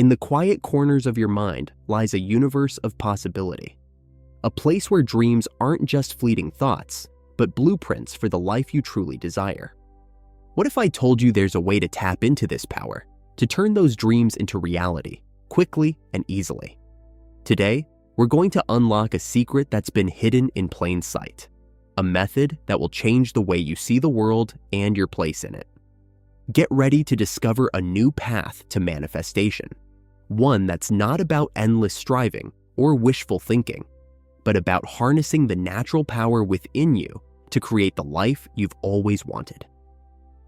In the quiet corners of your mind lies a universe of possibility. A place where dreams aren't just fleeting thoughts, but blueprints for the life you truly desire. What if I told you there's a way to tap into this power, to turn those dreams into reality, quickly and easily? Today, we're going to unlock a secret that's been hidden in plain sight, a method that will change the way you see the world and your place in it. Get ready to discover a new path to manifestation, one that's not about endless striving or wishful thinking, but about harnessing the natural power within you to create the life you've always wanted.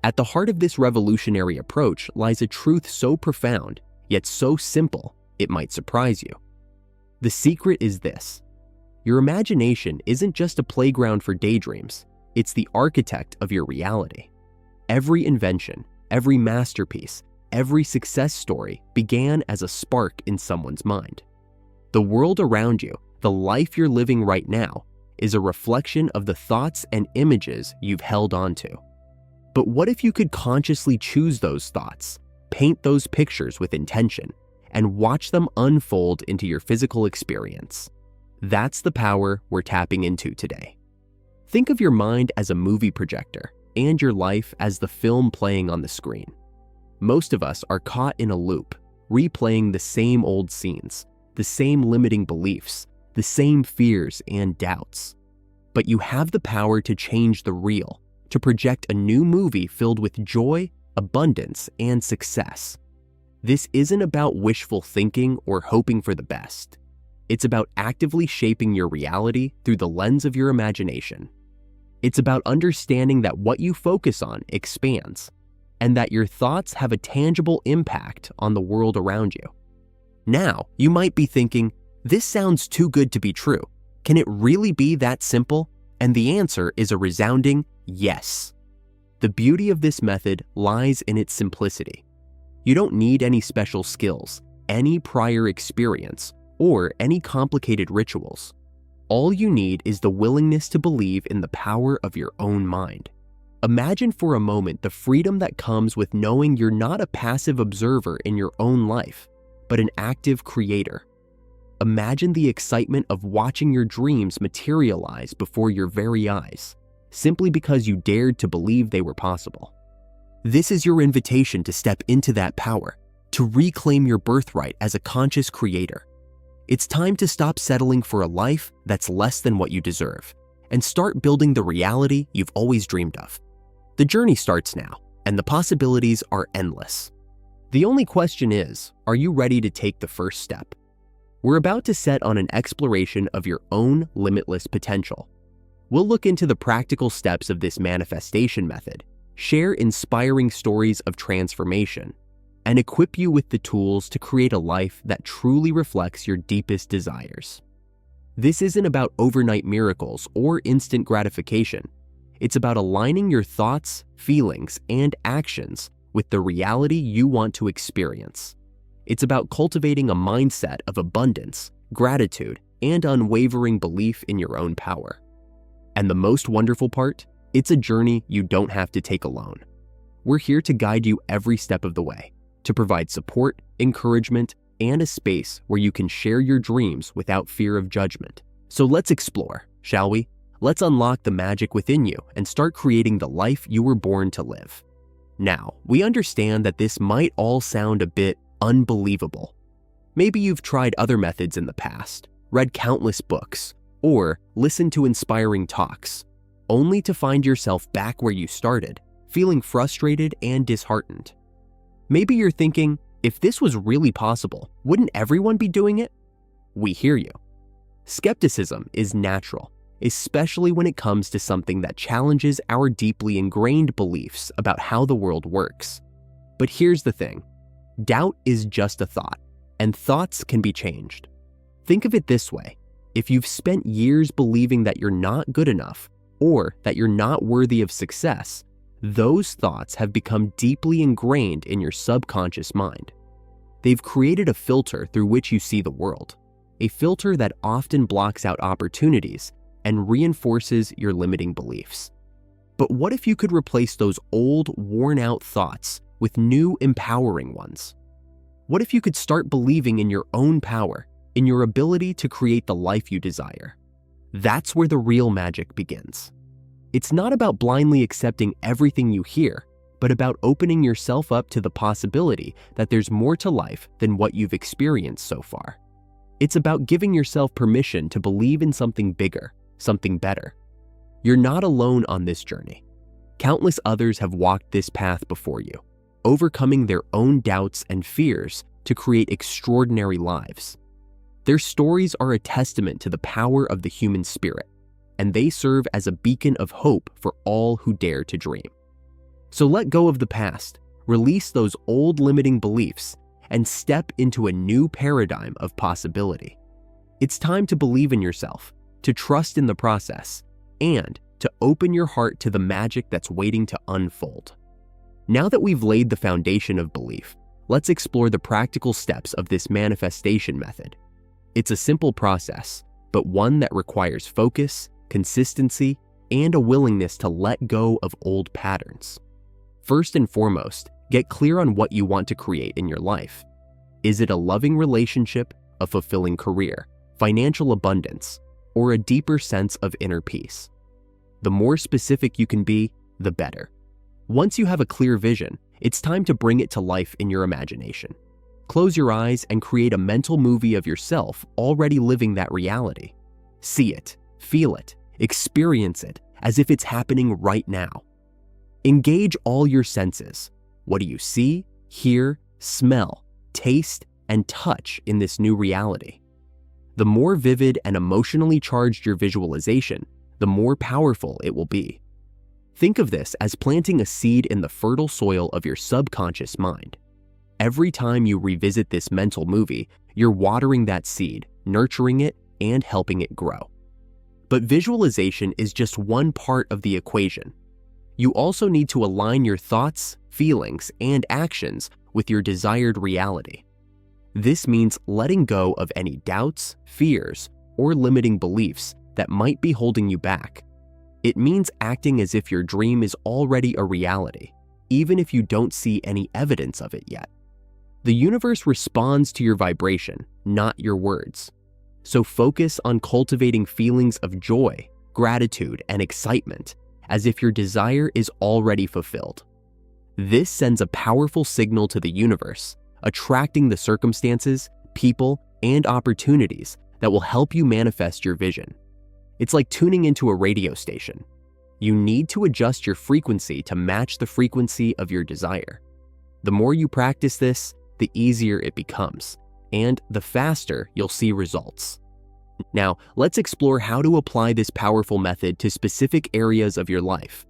At the heart of this revolutionary approach lies a truth so profound, yet so simple, it might surprise you. The secret is this: your imagination isn't just a playground for daydreams, it's the architect of your reality. Every invention, every masterpiece, every success story began as a spark in someone's mind. The world around you, the life you're living right now, is a reflection of the thoughts and images you've held onto. But what if you could consciously choose those thoughts, paint those pictures with intention, and watch them unfold into your physical experience? That's the power we're tapping into today. Think of your mind as a movie projector and your life as the film playing on the screen. Most of us are caught in a loop, replaying the same old scenes, the same limiting beliefs, the same fears and doubts. But you have the power to change the reel, to project a new movie filled with joy, abundance, and success. This isn't about wishful thinking or hoping for the best. It's about actively shaping your reality through the lens of your imagination. It's about understanding that what you focus on expands, and that your thoughts have a tangible impact on the world around you. Now, you might be thinking, this sounds too good to be true. Can it really be that simple? And the answer is a resounding yes. The beauty of this method lies in its simplicity. You don't need any special skills, any prior experience, or any complicated rituals. All you need is the willingness to believe in the power of your own mind. Imagine for a moment the freedom that comes with knowing you're not a passive observer in your own life, but an active creator. Imagine the excitement of watching your dreams materialize before your very eyes, simply because you dared to believe they were possible. This is your invitation to step into that power, to reclaim your birthright as a conscious creator. It's time to stop settling for a life that's less than what you deserve, and start building the reality you've always dreamed of. The journey starts now, and the possibilities are endless. The only question is, are you ready to take the first step? We're about to set on an exploration of your own limitless potential. We'll look into the practical steps of this manifestation method, share inspiring stories of transformation, and equip you with the tools to create a life that truly reflects your deepest desires. This isn't about overnight miracles or instant gratification. It's about aligning your thoughts, feelings, and actions with the reality you want to experience. It's about cultivating a mindset of abundance, gratitude, and unwavering belief in your own power. And the most wonderful part? It's a journey you don't have to take alone. We're here to guide you every step of the way, to provide support, encouragement, and a space where you can share your dreams without fear of judgment. So let's explore, shall we? Let's unlock the magic within you and start creating the life you were born to live. Now, we understand that this might all sound a bit unbelievable. Maybe you've tried other methods in the past, read countless books, or listened to inspiring talks, only to find yourself back where you started, feeling frustrated and disheartened. Maybe you're thinking, if this was really possible, wouldn't everyone be doing it? We hear you. Skepticism is natural, especially when it comes to something that challenges our deeply ingrained beliefs about how the world works. But here's the thing. Doubt is just a thought, and thoughts can be changed. Think of it this way. If you've spent years believing that you're not good enough, or that you're not worthy of success, those thoughts have become deeply ingrained in your subconscious mind. They've created a filter through which you see the world, a filter that often blocks out opportunities and reinforces your limiting beliefs. But what if you could replace those old, worn-out thoughts with new, empowering ones? What if you could start believing in your own power, in your ability to create the life you desire? That's where the real magic begins. It's not about blindly accepting everything you hear, but about opening yourself up to the possibility that there's more to life than what you've experienced so far. It's about giving yourself permission to believe in something bigger, something better. You're not alone on this journey. Countless others have walked this path before you, overcoming their own doubts and fears to create extraordinary lives. Their stories are a testament to the power of the human spirit, and they serve as a beacon of hope for all who dare to dream. So let go of the past, release those old limiting beliefs, and step into a new paradigm of possibility. It's time to believe in yourself, to trust in the process, and to open your heart to the magic that's waiting to unfold. Now that we've laid the foundation of belief, let's explore the practical steps of this manifestation method. It's a simple process, but one that requires focus, consistency, and a willingness to let go of old patterns. First and foremost, get clear on what you want to create in your life. Is it a loving relationship, a fulfilling career, financial abundance, or a deeper sense of inner peace? The more specific you can be, the better. Once you have a clear vision, it's time to bring it to life in your imagination. Close your eyes and create a mental movie of yourself already living that reality. See it, feel it, experience it as if it's happening right now. Engage all your senses. What do you see, hear, smell, taste, and touch in this new reality? The more vivid and emotionally charged your visualization, the more powerful it will be. Think of this as planting a seed in the fertile soil of your subconscious mind. Every time you revisit this mental movie, you're watering that seed, nurturing it, and helping it grow. But visualization is just one part of the equation. You also need to align your thoughts, feelings, and actions with your desired reality. This means letting go of any doubts, fears, or limiting beliefs that might be holding you back. It means acting as if your dream is already a reality, even if you don't see any evidence of it yet. The universe responds to your vibration, not your words. So focus on cultivating feelings of joy, gratitude, and excitement, as if your desire is already fulfilled. This sends a powerful signal to the universe, attracting the circumstances, people, and opportunities that will help you manifest your vision. It's like tuning into a radio station. You need to adjust your frequency to match the frequency of your desire. The more you practice this, the easier it becomes, and the faster you'll see results. Now, let's explore how to apply this powerful method to specific areas of your life.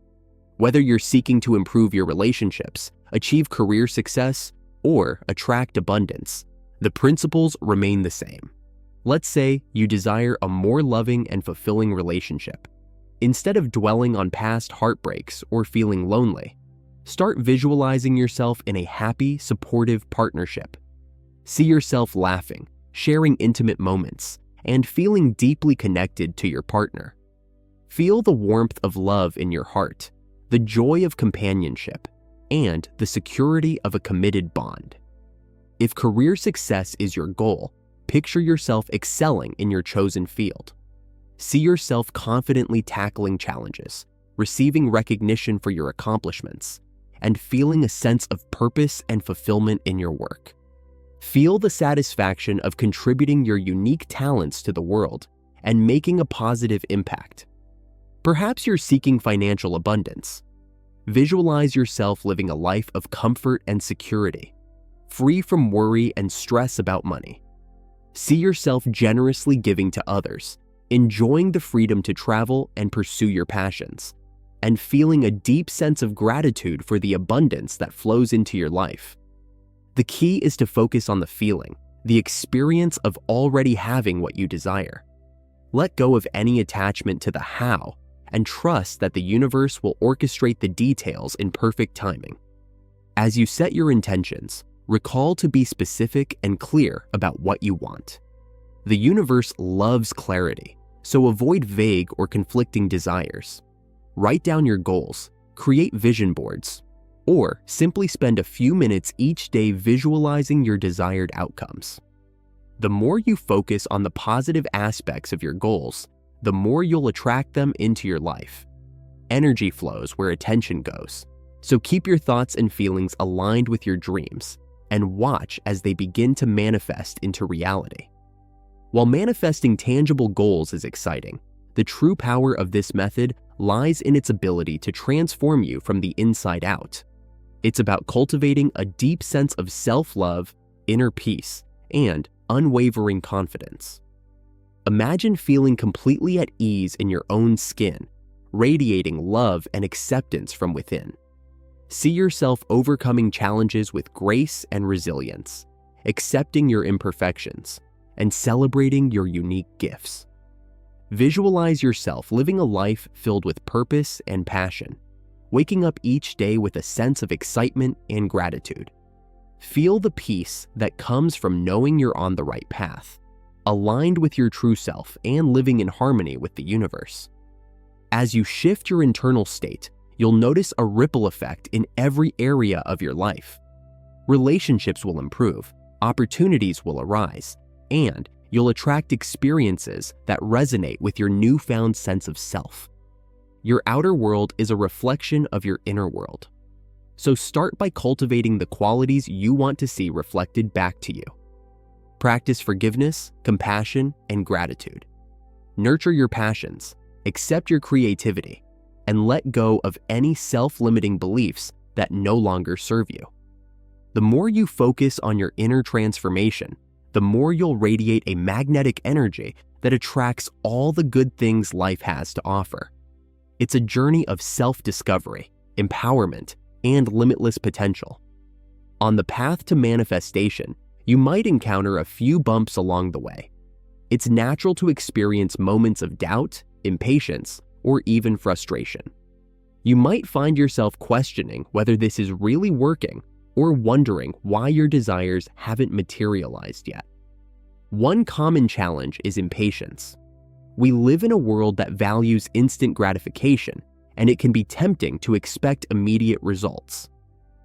Whether you're seeking to improve your relationships, achieve career success, or attract abundance, the principles remain the same. Let's say you desire a more loving and fulfilling relationship. Instead of dwelling on past heartbreaks or feeling lonely, start visualizing yourself in a happy, supportive partnership. See yourself laughing, sharing intimate moments, and feeling deeply connected to your partner. Feel the warmth of love in your heart, the joy of companionship, and the security of a committed bond. If career success is your goal, picture yourself excelling in your chosen field. See yourself confidently tackling challenges, receiving recognition for your accomplishments, and feeling a sense of purpose and fulfillment in your work. Feel the satisfaction of contributing your unique talents to the world and making a positive impact. Perhaps you're seeking financial abundance. Visualize yourself living a life of comfort and security, free from worry and stress about money. See yourself generously giving to others, enjoying the freedom to travel and pursue your passions, and feeling a deep sense of gratitude for the abundance that flows into your life. The key is to focus on the feeling, the experience of already having what you desire. Let go of any attachment to the how and trust that the universe will orchestrate the details in perfect timing. As you set your intentions, recall to be specific and clear about what you want. The universe loves clarity, so avoid vague or conflicting desires. Write down your goals, create vision boards, or simply spend a few minutes each day visualizing your desired outcomes. The more you focus on the positive aspects of your goals, the more you'll attract them into your life. Energy flows where attention goes, so keep your thoughts and feelings aligned with your dreams and watch as they begin to manifest into reality. While manifesting tangible goals is exciting, the true power of this method lies in its ability to transform you from the inside out. It's about cultivating a deep sense of self-love, inner peace, and unwavering confidence. Imagine feeling completely at ease in your own skin, radiating love and acceptance from within. See yourself overcoming challenges with grace and resilience, accepting your imperfections, and celebrating your unique gifts. Visualize yourself living a life filled with purpose and passion, waking up each day with a sense of excitement and gratitude. Feel the peace that comes from knowing you're on the right path, aligned with your true self and living in harmony with the universe. As you shift your internal state, you'll notice a ripple effect in every area of your life. Relationships will improve, opportunities will arise, and you'll attract experiences that resonate with your newfound sense of self. Your outer world is a reflection of your inner world. So start by cultivating the qualities you want to see reflected back to you. Practice forgiveness, compassion, and gratitude. Nurture your passions, accept your creativity, and let go of any self-limiting beliefs that no longer serve you. The more you focus on your inner transformation, the more you'll radiate a magnetic energy that attracts all the good things life has to offer. It's a journey of self-discovery, empowerment, and limitless potential. On the path to manifestation, you might encounter a few bumps along the way. It's natural to experience moments of doubt, impatience, or even frustration. You might find yourself questioning whether this is really working or wondering why your desires haven't materialized yet. One common challenge is impatience. We live in a world that values instant gratification, and it can be tempting to expect immediate results.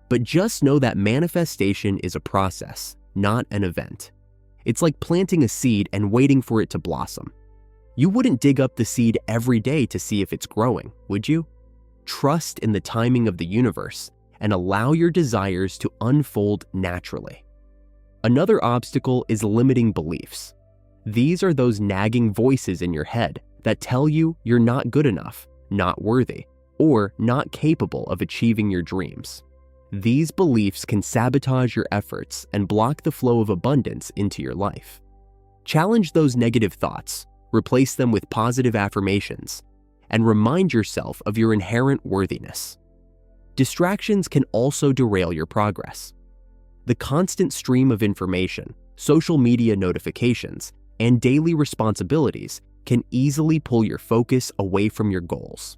But just know that manifestation is a process, not an event. It's like planting a seed and waiting for it to blossom. You wouldn't dig up the seed every day to see if it's growing, would you? Trust in the timing of the universe and allow your desires to unfold naturally. Another obstacle is limiting beliefs. These are those nagging voices in your head that tell you you're not good enough, not worthy, or not capable of achieving your dreams. These beliefs can sabotage your efforts and block the flow of abundance into your life. Challenge those negative thoughts, replace them with positive affirmations, and remind yourself of your inherent worthiness. Distractions can also derail your progress. The constant stream of information, social media notifications, and daily responsibilities can easily pull your focus away from your goals.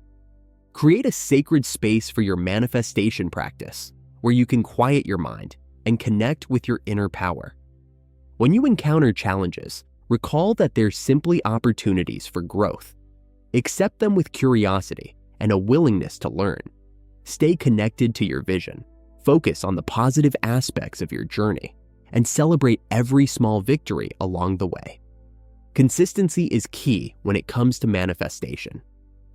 Create a sacred space for your manifestation practice, where you can quiet your mind and connect with your inner power. When you encounter challenges, recall that they're simply opportunities for growth. Accept them with curiosity and a willingness to learn. Stay connected to your vision, focus on the positive aspects of your journey, and celebrate every small victory along the way. Consistency is key when it comes to manifestation.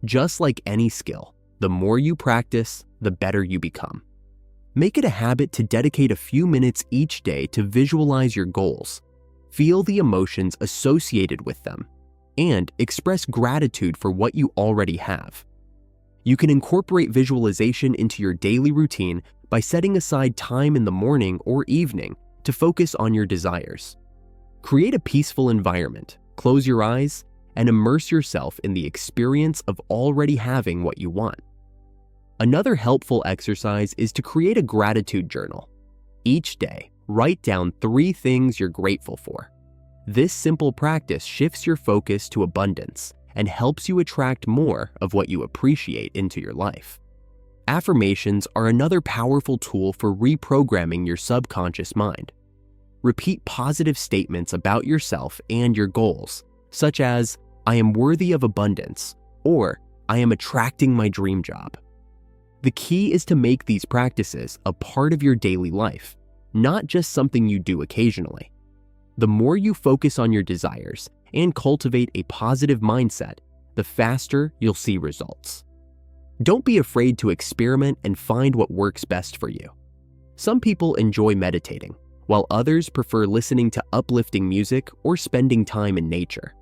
Just like any skill, the more you practice, the better you become. Make it a habit to dedicate a few minutes each day to visualize your goals, feel the emotions associated with them, and express gratitude for what you already have. You can incorporate visualization into your daily routine by setting aside time in the morning or evening to focus on your desires. Create a peaceful environment, close your eyes, and immerse yourself in the experience of already having what you want. Another helpful exercise is to create a gratitude journal. Each day, write down 3 things you're grateful for. This simple practice shifts your focus to abundance and helps you attract more of what you appreciate into your life. Affirmations are another powerful tool for reprogramming your subconscious mind. Repeat positive statements about yourself and your goals, such as, "I am worthy of abundance," or "I am attracting my dream job." The key is to make these practices a part of your daily life, not just something you do occasionally. The more you focus on your desires and cultivate a positive mindset, the faster you'll see results. Don't be afraid to experiment and find what works best for you. Some people enjoy meditating, while others prefer listening to uplifting music or spending time in nature.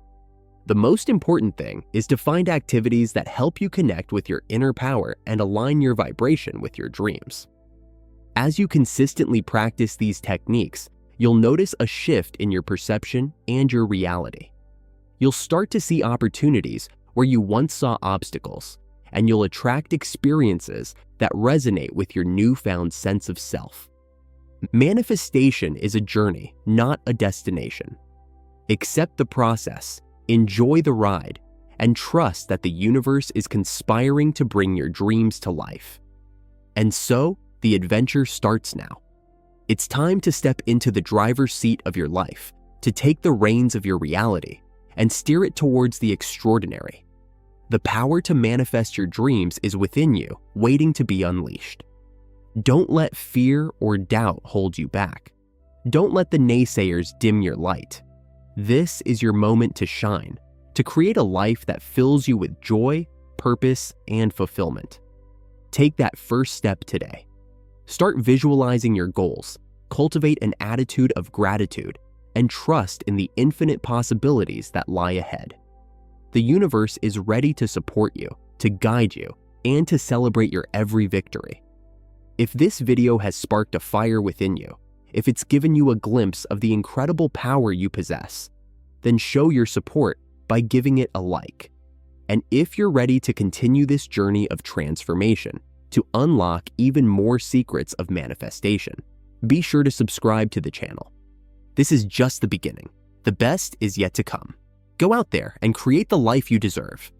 The most important thing is to find activities that help you connect with your inner power and align your vibration with your dreams. As you consistently practice these techniques, you'll notice a shift in your perception and your reality. You'll start to see opportunities where you once saw obstacles, and you'll attract experiences that resonate with your newfound sense of self. Manifestation is a journey, not a destination. Accept the process, enjoy the ride, and trust that the universe is conspiring to bring your dreams to life. And so, the adventure starts now. It's time to step into the driver's seat of your life, to take the reins of your reality, and steer it towards the extraordinary. The power to manifest your dreams is within you, waiting to be unleashed. Don't let fear or doubt hold you back. Don't let the naysayers dim your light. This is your moment to shine, to create a life that fills you with joy, purpose, and fulfillment. Take that first step today. Start visualizing your goals, cultivate an attitude of gratitude, and trust in the infinite possibilities that lie ahead. The universe is ready to support you, to guide you, and to celebrate your every victory. If this video has sparked a fire within you, if it's given you a glimpse of the incredible power you possess, then show your support by giving it a like. And if you're ready to continue this journey of transformation, to unlock even more secrets of manifestation, be sure to subscribe to the channel. This is just the beginning. The best is yet to come. Go out there and create the life you deserve.